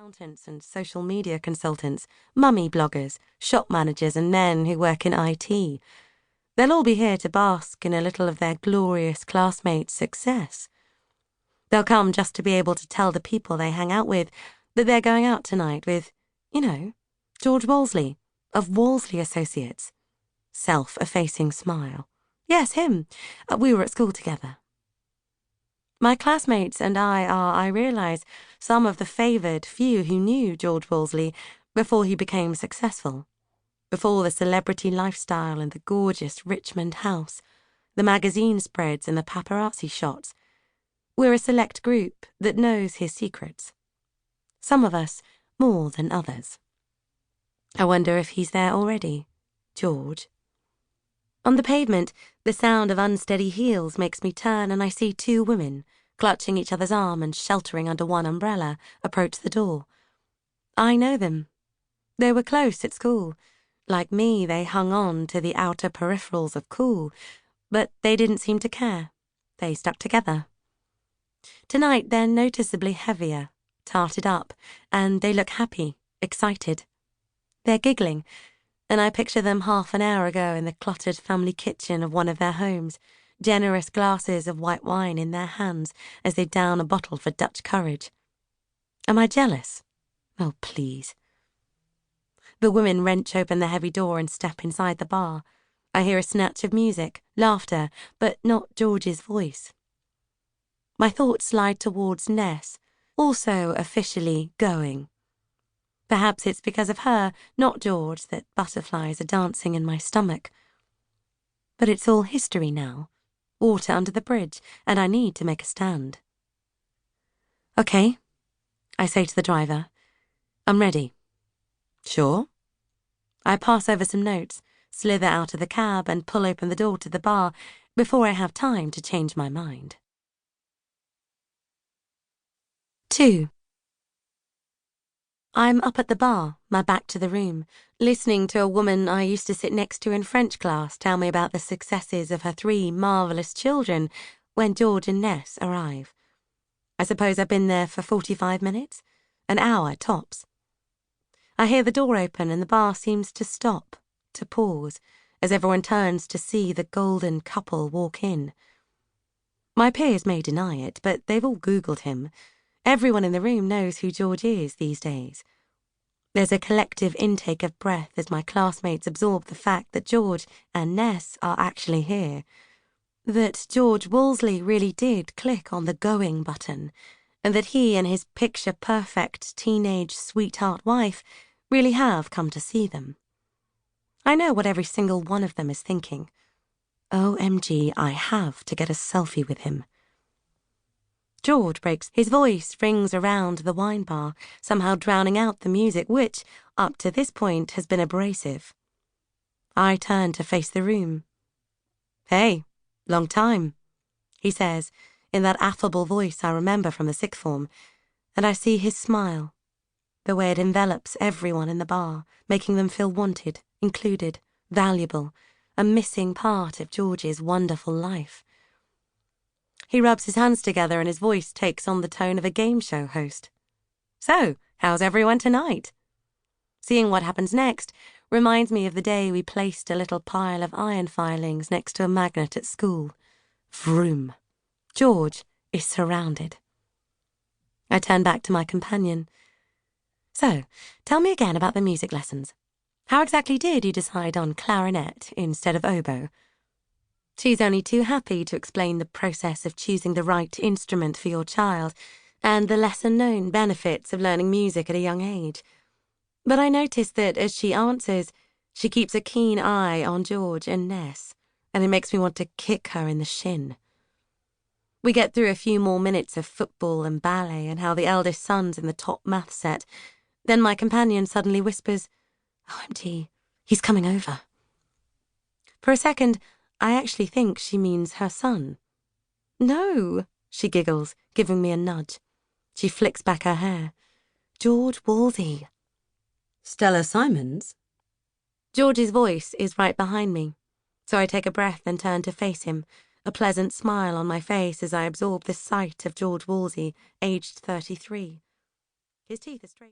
accountants and social media consultants, mummy bloggers, shop managers and men who work in IT. They'll all be here to bask in a little of their glorious classmates' success. They'll come just to be able to tell the people they hang out with that they're going out tonight with, George Wolseley of Wolseley Associates. Self-effacing smile. Yes, him. We were at school together. My classmates and I are, I realise, some of the favoured few who knew George Wolseley before he became successful, before the celebrity lifestyle and the gorgeous Richmond house, the magazine spreads and the paparazzi shots. We're a select group that knows his secrets. Some of us more than others. I wonder if he's there already, George. On the pavement, the sound of unsteady heels makes me turn and I see two women, clutching each other's arm and sheltering under one umbrella, approach the door. I know them. They were close at school. Like me, they hung on to the outer peripherals of cool, but they didn't seem to care. They stuck together. Tonight they're noticeably heavier, tarted up, and they look happy, excited. They're giggling, and I picture them half an hour ago in the cluttered family kitchen of one of their homes, generous glasses of white wine in their hands as they down a bottle for Dutch courage. Am I jealous? Oh, please. The women wrench open the heavy door and step inside the bar. I hear a snatch of music, laughter, but not George's voice. My thoughts slide towards Ness, also officially going. Perhaps it's because of her, not George, that butterflies are dancing in my stomach. But it's all history now. Water under the bridge, and I need to make a stand. Okay, I say to the driver. I'm ready. Sure. I pass over some notes, slither out of the cab and pull open the door to the bar before I have time to change my mind. 2. I'm up at the bar, my back to the room, listening to a woman I used to sit next to in French class tell me about the successes of her 3 marvellous children when George and Ness arrive. I suppose I've been there for 45 minutes? An hour, tops. I hear the door open and the bar seems to stop, to pause, as everyone turns to see the golden couple walk in. My peers may deny it, but they've all Googled him. Everyone in the room knows who George is these days. There's a collective intake of breath as my classmates absorb the fact that George and Ness are actually here, that George Wolseley really did click on the going button, and that he and his picture-perfect teenage sweetheart wife really have come to see them. I know what every single one of them is thinking. OMG, I have to get a selfie with him. George breaks. His voice rings around the wine bar, somehow drowning out the music, which, up to this point, has been abrasive. I turn to face the room. Hey, long time, he says, in that affable voice I remember from the sixth form, and I see his smile, the way it envelops everyone in the bar, making them feel wanted, included, valuable, a missing part of George's wonderful life. He rubs his hands together and his voice takes on the tone of a game show host. So, how's everyone tonight? Seeing what happens next reminds me of the day we placed a little pile of iron filings next to a magnet at school. Vroom. George is surrounded. I turn back to my companion. So, tell me again about the music lessons. How exactly did you decide on clarinet instead of oboe? She's only too happy to explain the process of choosing the right instrument for your child and the lesser-known benefits of learning music at a young age. But I notice that as she answers, she keeps a keen eye on George and Ness, and it makes me want to kick her in the shin. We get through a few more minutes of football and ballet and how the eldest son's in the top math set. Then my companion suddenly whispers, OMG, he's coming over. For a second, I actually think she means her son. No, she giggles, giving me a nudge. She flicks back her hair. George Wolseley. Stella Simons? George's voice is right behind me, so I take a breath and turn to face him, a pleasant smile on my face as I absorb the sight of George Wolseley, aged 33. His teeth are straight.